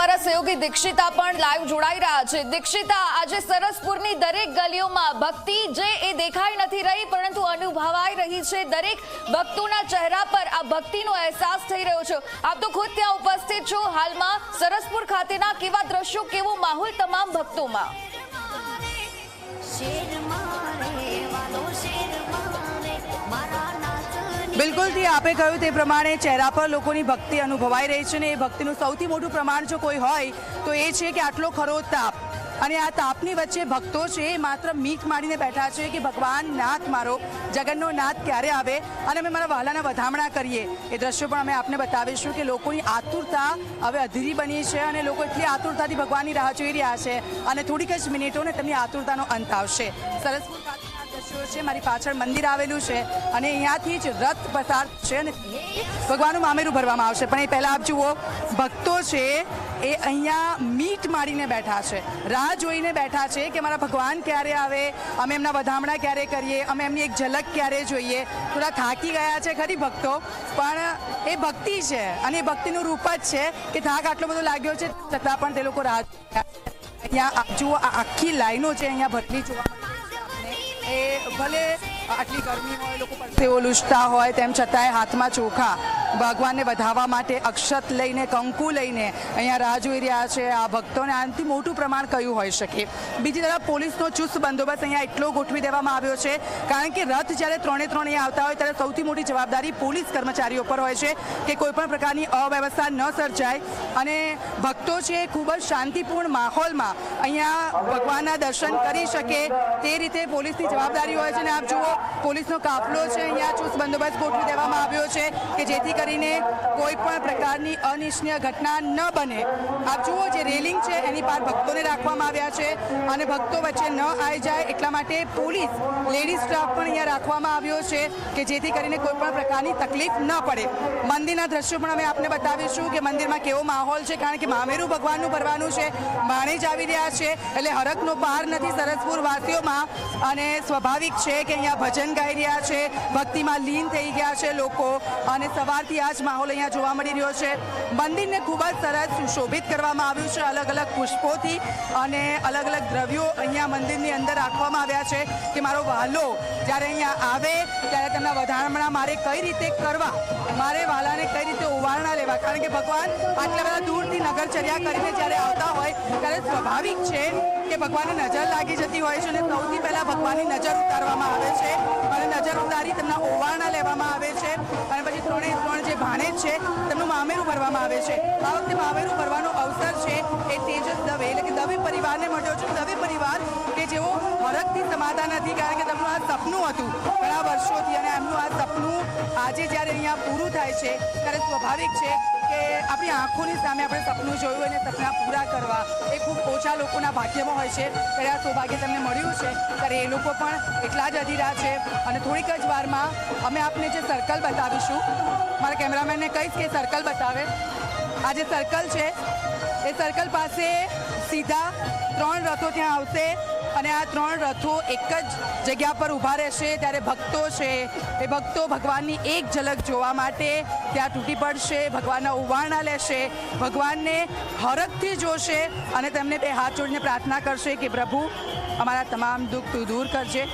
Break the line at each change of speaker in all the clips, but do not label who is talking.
અમારા સહયોગી દીક્ષિતા પણ લાઈવ જોડાઈ રહ્યા છે। દીક્ષિતા, આજે સરસપુરની દરેક ગલીઓમાં ભક્તિ જે એ દેખાઈ નથી રહી પરંતુ અનુભવાઈ રહી છે। દરેક ભક્તોના ચહેરા પર આ ભક્તિનો અહેસાસ થઈ રહ્યો છે। આપ તો ખુદ ત્યાં ઉપસ્થિત છો। હાલમાં સરસપુર ખાતેના કેવા દ્રશ્યો, કેવો માહોલ તમામ ભક્તોમાં?
બિલકુલ થી આપે કહ્યું તે પ્રમાણે ચહેરા પર લોકોની ભક્તિ અનુભવાઈ રહી છે ને એ ભક્તિનું સૌથી મોટું પ્રમાણ જો કોઈ હોય તો એ છે કે આટલો ખરો તાપ, અને આ તાપની વચ્ચે ભક્તો છે એ માત્ર મીટ મારીને બેઠા છે કે ભગવાન નાથ મારો જગન્નો નાથ ક્યારે આવે અને અમે મારા વહાલાના વધામણા કરીએ। એ દ્રશ્યો પણ અમે આપને બતાવીશું કે લોકોની આતુરતા હવે અધીરી બની છે અને લોકો એટલી આતુરતાથી ભગવાનની રાહ જોઈ રહ્યા છે અને થોડીક જ મિનિટોને તેમની આતુરતાનો અંત આવશે। સરસપુર ખાતેના દ્રશ્યો છે, મારી પાછળ મંદિર આવેલું છે અને અહીંયાથી જ રથ પસાર છે અને ભગવાનનું મામેરું ભરવામાં આવશે। પણ એ પહેલાં આપ જુઓ, ભક્તો છે એ અહીંયા મીટ મારીને બેઠા છે, રાહ જોઈને બેઠા છે કે મારા ભગવાન ક્યારે આવે, અમે એમના વધામણા ક્યારે કરીએ, અમે એમની એક ઝલક ક્યારે જોઈએ। થોડા થાકી ગયા છે ખરી ભક્તો, પણ એ ભક્તિ છે અને એ ભક્તિનું રૂપ જ છે કે થાક આટલો બધો લાગ્યો છે છતાં પણ તે લોકો રાહ અહીંયા જુઓ, આ આખી લાઈનો છે અહીંયા ભરતી જોવા મળે છે। એ ભલે આટલી ગરમી હોય, લોકો પરસેવો લૂછતા હોય, તેમ છતાંય હાથમાં ચોખા ભગવાનને વધાવવા માટે અક્ષત લઈને, કંકુ લઈને અહીંયા રાહ જોઈ રહ્યા છે આ ભક્તોને। આનાથી મોટું પ્રમાણ કયું હોઈ શકે? બીજી તરફ પોલીસનો ચુસ્ત બંદોબસ્ત અહીંયા એટલો ગોઠવી દેવામાં આવ્યો છે કારણ કે રથ જ્યારે ત્રણે ત્રણ અહીંયા આવતા હોય ત્યારે સૌથી મોટી જવાબદારી પોલીસ કર્મચારીઓ પર હોય છે કે કોઈ પણ પ્રકારની અવ્યવસ્થા ન સર્જાય અને ભક્તો છે ખૂબ જ શાંતિપૂર્ણ માહોલમાં અહીંયા ભગવાનના દર્શન કરી શકે તે રીતે પોલીસની જવાબદારી હોય છે। અને આપ જુઓ, પોલીસનો કાફલો છે અહીંયા ચુસ્ત બંદોબસ્ત ગોઠવી દેવામાં આવ્યો છે કે જેથી કરીને કોઈ પણ પ્રકારની અનિચ્છનીય ઘટના ન બને। આપ જુઓ, જે રેલિંગ છે એની પાર ભક્તોને રાખવામાં આવ્યા છે અને ભક્તો વચ્ચે ન આવી જાય એટલા માટે પોલીસ લેડીઝ સ્ટાફ પણ અહીંયા રાખવામાં આવ્યો છે કે જેથી કરીને કોઈ પણ પ્રકારની તકલીફ ન પડે। મંદિરના દ્રશ્યો પણ અમે આપને બતાવીશું કે મંદિરમાં કેવો માહોલ છે કારણ કે મામેરું ભગવાનનું ભરવાનું છે, માણેજ આવી રહ્યા છે એટલે હરખનો પાર નથી સરસપુર વાસીઓમાં અને સ્વાભાવિક છે કે અહીંયા ભજન ગાઈ રહ્યા છે, ભક્તિમાં લીન થઈ ગયા છે લોકો અને સવારથી આ જ માહોલ અહીંયા જોવા મળી રહ્યો છે। મંદિરને ખૂબ જ સરસ સુશોભિત કરવામાં આવ્યું છે અલગ અલગ પુષ્પોથી અને અલગ અલગ દ્રવ્યો અહીંયા મંદિરની અંદર રાખવામાં આવ્યા છે કે મારો વહાલો જ્યારે અહીંયા આવે ત્યારે તેમના વધામણા મારે કઈ રીતે કરવા, મારે વહાલાને કઈ રીતે ઓવારણા લેવા, કારણ કે ભગવાન આટલા બધા દૂરથી નગરચર્યા કરીને જ્યારે આવતા હોય ત્યારે સ્વાભાવિક છે કે ભગવાનની નજર લાગી જતી હોય છે અને સૌથી પહેલાં ભગવાનની નજર ઉતારવામાં આવે છે અને નજર ઉતારી તેમના ઓવારણા લેવામાં આવે છે અને પછી ત્રણે ત્રણ જે ભાણેજ છે તેમનું મામેરું ભરવામાં આવે છે। આ વખતે મામેરું ભરવાનો અવસર છે એ તેજસ દવે એટલે કે દવે પરિવારને મળ્યો છે। દવે પરિવાર કે જેઓ હરખથી સમાતા નથી કારણ કે તેમનું આ સપનું હતું ઘણા વર્ષોથી અને એમનું આ સપનું આજે જ્યારે અહીંયા પૂરું થાય છે ત્યારે સ્વાભાવિક છે કે આપણી આંખોની સામે આપણે સપનું જોયું અને સપના પૂરા કરવા એ ખૂબ ઓછા લોકોના ભાગ્યમાં હોય છે। ત્યારે આ સૌભાગ્ય તેમને મળ્યું છે ત્યારે એ લોકો પણ એટલા જ અધીરા છે અને થોડીક જ વારમાં અમે આપને જે સર્કલ બતાવીશું, મારા કેમેરામેનને કહીશ કે સર્કલ બતાવે। આ જે સર્કલ છે એ સર્કલ પાસે સીધા 3 રથો ત્યાં આવશે અને આ 3 રથો એક જ જગ્યા પર ઊભા રહેશે ત્યારે ભક્તો છે એ ભક્તો ભગવાનની એક ઝલક જોવા માટે ત્યાં તૂટી પડશે, ભગવાનના ઓવારણા લેશે, ભગવાનને હરખથી જોશે અને તેમને બે હાથ જોડીને પ્રાર્થના કરશે કે પ્રભુ અમારા તમામ દુઃખ તું દૂર કરજે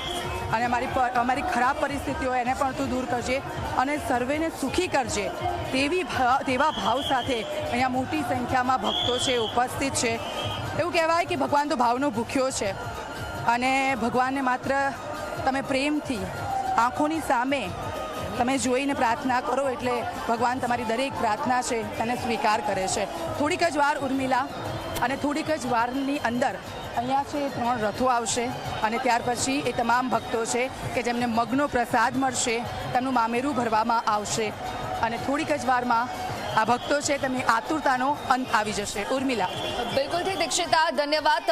અને અમારી ખરાબ પરિસ્થિતિઓ એને પણ તું દૂર કરજે અને સર્વેને સુખી કરજે। તેવા ભાવ સાથે અહીંયા મોટી સંખ્યામાં ભક્તો છે ઉપસ્થિત છે। એવું કહેવાય કે ભગવાન તો ભાવનો ભૂખ્યો છે અને ભગવાનને માત્ર તમે પ્રેમથી આંખોની સામે તમે જોઈને પ્રાર્થના કરો એટલે ભગવાન તમારી દરેક પ્રાર્થના છે તેને સ્વીકાર કરે છે। થોડીક જ વાર ઉર્મિલા અને થોડીક જ વારની અંદર અહીંયા છે 3 રથો આવશે અને ત્યાર પછી એ તમામ ભક્તો છે કે જેમને મગનો પ્રસાદ મળશે તેમનું મામેરું ભરવામાં આવશે અને થોડીક જ વારમાં આ ભક્તો છે તેમની આતુરતાનો અંત આવી જશે। ઉર્મિલા,
બિલકુલથી દીક્ષિતા, ધન્યવાદ।